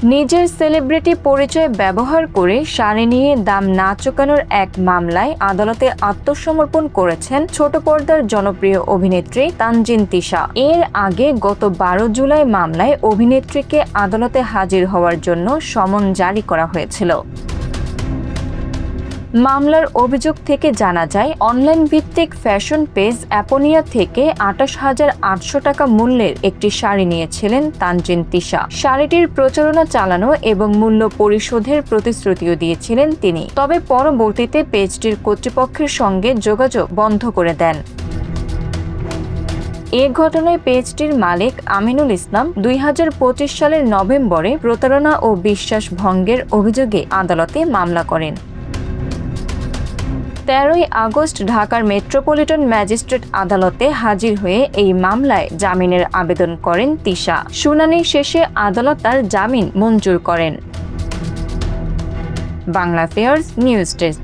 নিজের সেলিব্রিটি পরিচয় ব্যবহার করে শাড়ি নিয়ে দাম না চোকানোর এক মামলায় আদালতে আত্মসমর্পণ করেছেন ছোট পর্দার জনপ্রিয় অভিনেত্রী তানজিন তিশা। এর আগে গত 12 জুলাই মামলায় অভিনেত্রীকে আদালতে হাজির হওয়ার জন্য সমন জারি করা হয়েছিল। মামলার অভিযোগ থেকে জানা যায়, অনলাইন ভিত্তিক ফ্যাশন পেজ অ্যাপোনিয়া থেকে 28,800 টাকা মূল্যের একটি শাড়ি নিয়েছিলেন তানজিন তিশা। শাড়িটির প্রচারণা চালানো এবং মূল্য পরিশোধের প্রতিশ্রুতিও দিয়েছিলেন তিনি। তবে পরবর্তীতে পেজটির কর্তৃপক্ষের সঙ্গে যোগাযোগ বন্ধ করে দেন। এ ঘটনায় পেজটির মালিক আমিনুল ইসলাম 2025 সালের নভেম্বরে প্রতারণা ও বিশ্বাস ভঙ্গের অভিযোগে আদালতে মামলা করেন। 13 আগস্ট ঢাকার মেট্রোপলিটন ম্যাজিস্ট্রেট আদালতে হাজির হয়ে এই মামলায় জামিনের আবেদন করেন তিশা। শুনানি শেষে আদালত তার জামিন মঞ্জুর করেন। Bangla fairs news desk.